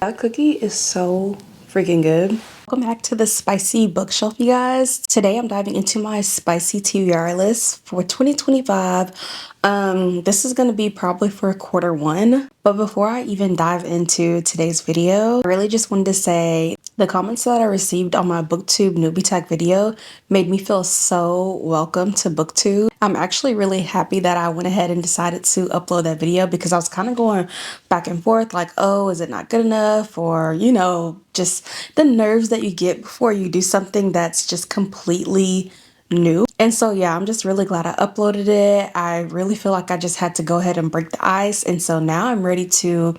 That cookie is so freaking good. Welcome back to the Spicy Bookshelf, you guys. Today I'm diving into my Spicy TBR list for 2025. This is going to be probably for quarter 1. But before I even dive into today's video, I really just wanted to say the comments that I received on my Booktube Newbie tag video made me feel so welcome to Booktube. I'm actually really happy that I went ahead and decided to upload that video because I was kind of going back and forth like, oh, is it not good enough? Or, you know, just the nerves that you get before you do something that's just completely new. And so yeah, I'm just really glad I uploaded it. I really feel like I just had to go ahead and break the ice. And so now I'm ready to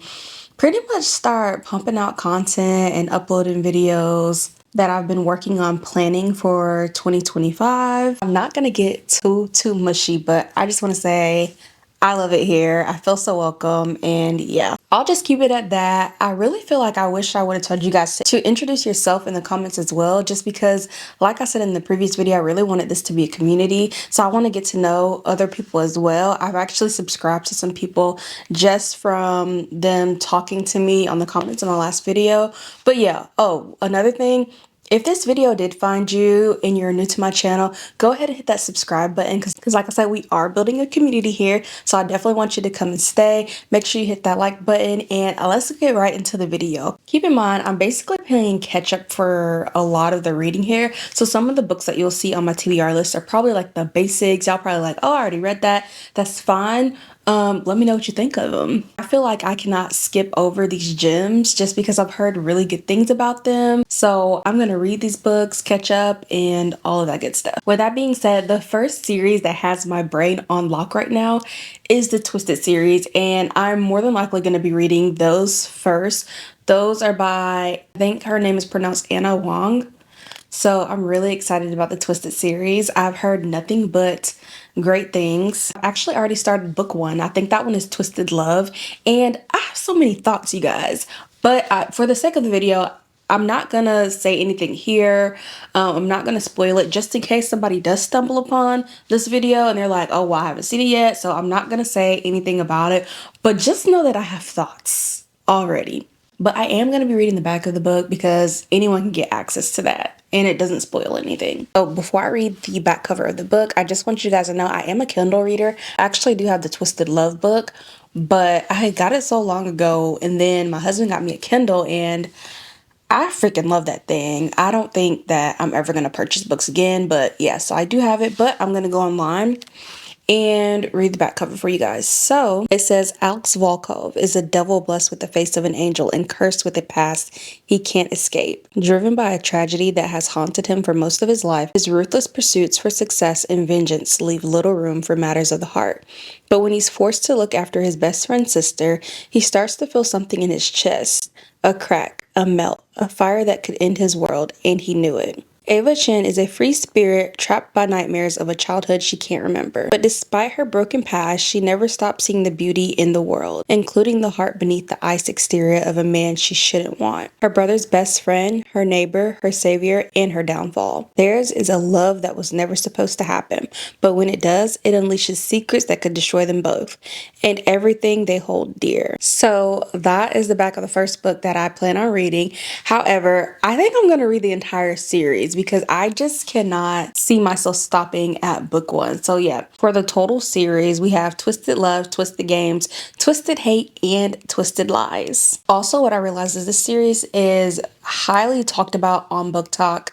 pretty much start pumping out content and uploading videos that I've been working on planning for 2025. I'm not gonna get too mushy, but I just want to say I love it here. I feel so welcome, and yeah, I'll just keep it at that. I really feel like I wish I would have told you guys to introduce yourself in the comments as well, just because, like I said in the previous video, I really wanted this to be a community. So I want to get to know other people as well. I've actually subscribed to some people just from them talking to me on the comments in my last video. But yeah, oh, another thing, if this video did find you and you're new to my channel, go ahead and hit that subscribe button because like I said, we are building a community here. So I definitely want you to come and stay. Make sure you hit that like button and let's get right into the video. Keep in mind, I'm basically playing catch up for a lot of the reading here. So some of the books that you'll see on my TBR list are probably like the basics. Y'all probably like, oh, I already read that. That's fine. Let me know what you think of them. I feel like I cannot skip over these gems just because I've heard really good things about them. So I'm gonna read these books, catch up, and all of that good stuff. With that being said, the first series that has my brain on lock right now is the Twisted series, and I'm more than likely gonna be reading those first. Those are by, I think her name is pronounced Anna Huang. So I'm really excited about the Twisted series. I've heard nothing but great things. I've actually already started book 1. I think that one is Twisted Love. And I have so many thoughts, you guys. But for the sake of the video, I'm not gonna say anything here. I'm not gonna spoil it just in case somebody does stumble upon this video and they're like, oh, well, I haven't seen it yet. So I'm not gonna say anything about it. But just know that I have thoughts already. But I am going to be reading the back of the book because anyone can get access to that and it doesn't spoil anything. So before I read the back cover of the book, I just want you guys to know I am a Kindle reader. I actually do have the Twisted Love book, but I got it so long ago and then my husband got me a Kindle and I freaking love that thing. I don't think that I'm ever going to purchase books again, but yeah, so I do have it, but I'm going to go online and read the back cover for you guys. So it says, Alex Volkov is a devil blessed with the face of an angel and cursed with a past he can't escape. Driven by a tragedy that has haunted him for most of his life, his ruthless pursuits for success and vengeance leave little room for matters of the heart. But when he's forced to look after his best friend's sister, he starts to feel something in his chest. A crack, a melt, a fire that could end his world, and he knew it. Ava Chen is a free spirit trapped by nightmares of a childhood she can't remember. But despite her broken past, she never stopped seeing the beauty in the world, including the heart beneath the ice exterior of a man she shouldn't want. Her brother's best friend, her neighbor, her savior, and her downfall. Theirs is a love that was never supposed to happen, but when it does, it unleashes secrets that could destroy them both, and everything they hold dear. So that is the back of the first book that I plan on reading. However, I think I'm going to read the entire series because I just cannot see myself stopping at book 1. So yeah, for the total series, we have Twisted Love, Twisted Games, Twisted Hate, and Twisted Lies. Also, what I realized is this series is highly talked about on Book Talk.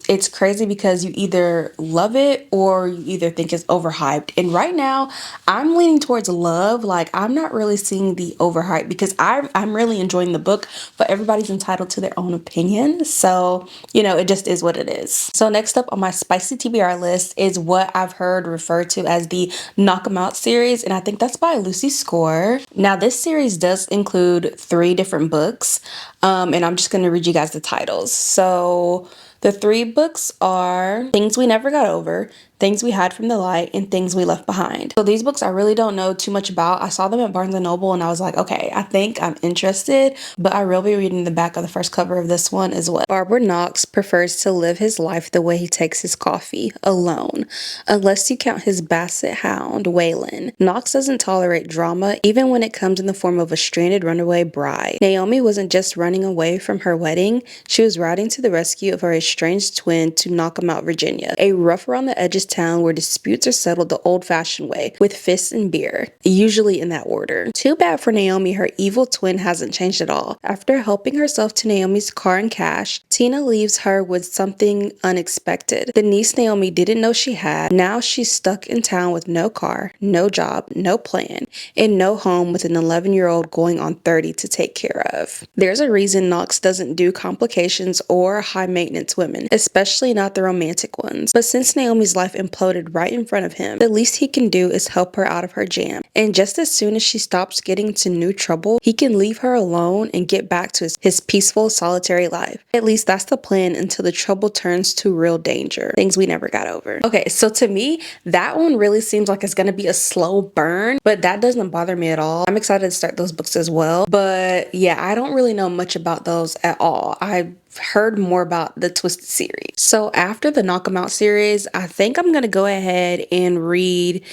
It's crazy because you either love it or you either think it's overhyped. And right now I'm leaning towards love. Like I'm not really seeing the overhype because I'm really enjoying the book, but everybody's entitled to their own opinion. So, you know, it just is what it is. So next up on my Spicy TBR list is what I've heard referred to as the Knock 'em Out series. And I think that's by Lucy Score. Now this series does include 3 different books. And I'm just going to read you guys the titles. So the 3 books are Things We Never Got Over, Things We Hide from the Light, and Things We Left Behind. So these books I really don't know too much about. I saw them at Barnes & Noble and I was like, okay, I think I'm interested, but I will be reading the back of the first cover of this one as well. Barbara Knox prefers to live his life the way he takes his coffee, alone, unless you count his basset hound, Waylon. Knox doesn't tolerate drama, even when it comes in the form of a stranded runaway bride. Naomi wasn't just running away from her wedding, she was riding to the rescue of her estranged twin to Knockemout, Virginia, a rough around the edges town where disputes are settled the old-fashioned way, with fists and beer, usually in that order. Too bad for Naomi, her evil twin hasn't changed at all. After helping herself to Naomi's car and cash, Tina leaves her with something unexpected. The niece Naomi didn't know she had. Now she's stuck in town with no car, no job, no plan, and no home with an 11-year-old going on 30 to take care of. There's a reason Knox doesn't do complications or high-maintenance women, especially not the romantic ones. But since Naomi's life imploded right in front of him, the least he can do is help her out of her jam. And just as soon as she stops getting into new trouble, he can leave her alone and get back to his peaceful, solitary life. At least that's the plan until the trouble turns to real danger. Things we never got over. Okay, so to me, that one really seems like it's gonna be a slow burn, but that doesn't bother me at all. I'm excited to start those books as well. But yeah, I don't really know much about those at all. I've heard more about the Twisted series. So after the Knockemout series, I think I'm gonna go ahead and read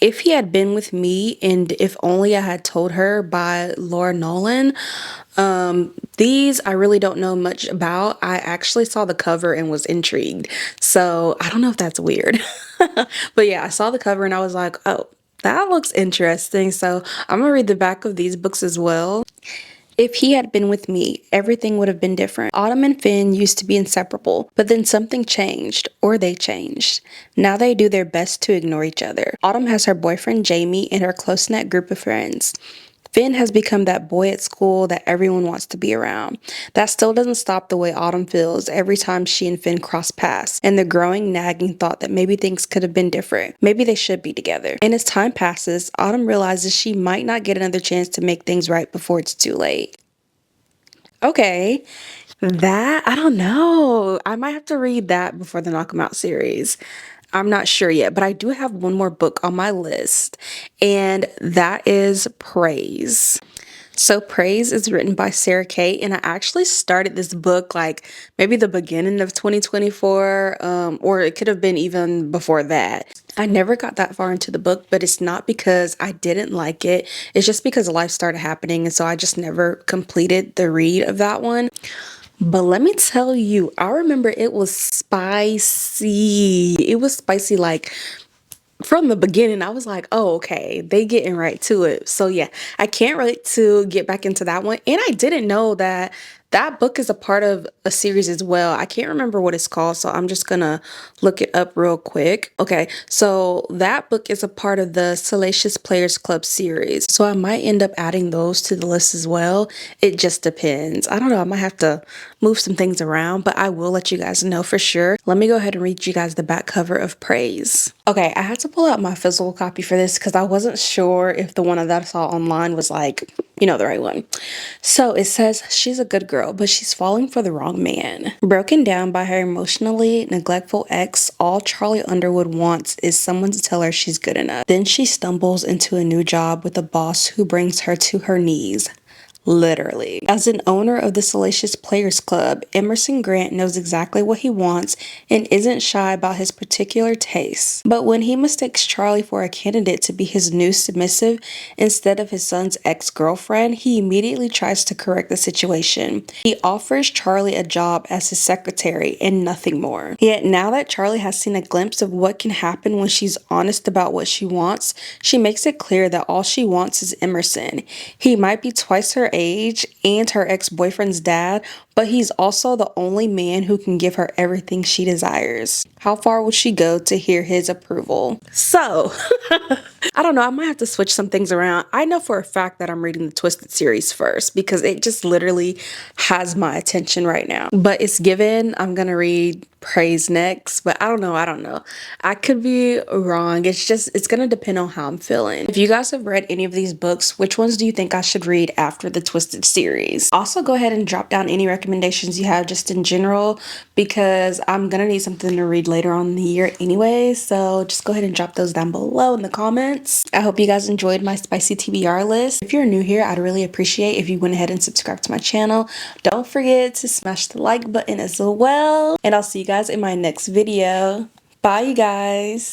If He Had Been With Me and If Only I Had Told Her by Laura Nowlin. These I really don't know much about. I actually saw the cover and was intrigued. So I don't know if that's weird. But yeah, I saw the cover and I was like, oh, that looks interesting. So I'm gonna read the back of these books as well. If he had been with me, everything would have been different. Autumn and Finn used to be inseparable, but then something changed, or they changed. Now they do their best to ignore each other. Autumn has her boyfriend Jamie and her close-knit group of friends. Finn has become that boy at school that everyone wants to be around. That still doesn't stop the way Autumn feels every time she and Finn cross paths, and the growing nagging thought that maybe things could have been different. Maybe they should be together. And as time passes, Autumn realizes she might not get another chance to make things right before it's too late. Okay, that, I don't know. I might have to read that before the Knockemout series. I'm not sure yet, but I do have one more book on my list, and that is Praise. So Praise is written by Sara Cate, and I actually started this book like maybe the beginning of 2024, or it could have been even before that. I never got that far into the book, but it's not because I didn't like it. It's just because life started happening, and so I just never completed the read of that one. But let me tell you, I remember it was spicy. It was spicy like from the beginning. I was like, oh, okay, they getting right to it. So yeah, I can't wait to get back into that one. And I didn't know that that book is a part of a series as well. I can't remember what it's called, so I'm just gonna look it up real quick. Okay, so that book is a part of the Salacious Players Club series. So I might end up adding those to the list as well. It just depends. I don't know, I might have to move some things around, but I will let you guys know for sure. Let me go ahead and read you guys the back cover of Praise. Okay, I had to pull out my physical copy for this because I wasn't sure if the one that I saw online was like, you know, the right one. So it says, she's a good girl, but she's falling for the wrong man. Broken down by her emotionally neglectful ex, all Charlie Underwood wants is someone to tell her she's good enough. Then she stumbles into a new job with a boss who brings her to her knees. Literally. As an owner of the Salacious Players Club, Emerson Grant knows exactly what he wants and isn't shy about his particular tastes. But when he mistakes Charlie for a candidate to be his new submissive instead of his son's ex-girlfriend, he immediately tries to correct the situation. He offers Charlie a job as his secretary and nothing more. Yet now that Charlie has seen a glimpse of what can happen when she's honest about what she wants, she makes it clear that all she wants is Emerson. He might be twice her age and her ex-boyfriend's dad, but he's also the only man who can give her everything she desires. How far will she go to hear his approval? So, I don't know, I might have to switch some things around. I know for a fact that I'm reading the Twisted series first because it just literally has my attention right now. But it's given I'm gonna read praise next, but I don't know. I could be wrong. It's gonna depend on how I'm feeling. If you guys have read any of these books, which ones do you think I should read after the Twisted series? Also, go ahead and drop down any recommendations you have just in general, because I'm gonna need something to read later on in the year anyway, so just go ahead and drop those down below in the comments. I hope you guys enjoyed my spicy TBR list. If you're new here, I'd really appreciate if you went ahead and subscribed to my channel. Don't forget to smash the like button as well, and I'll see you guys in my next video. Bye, you guys.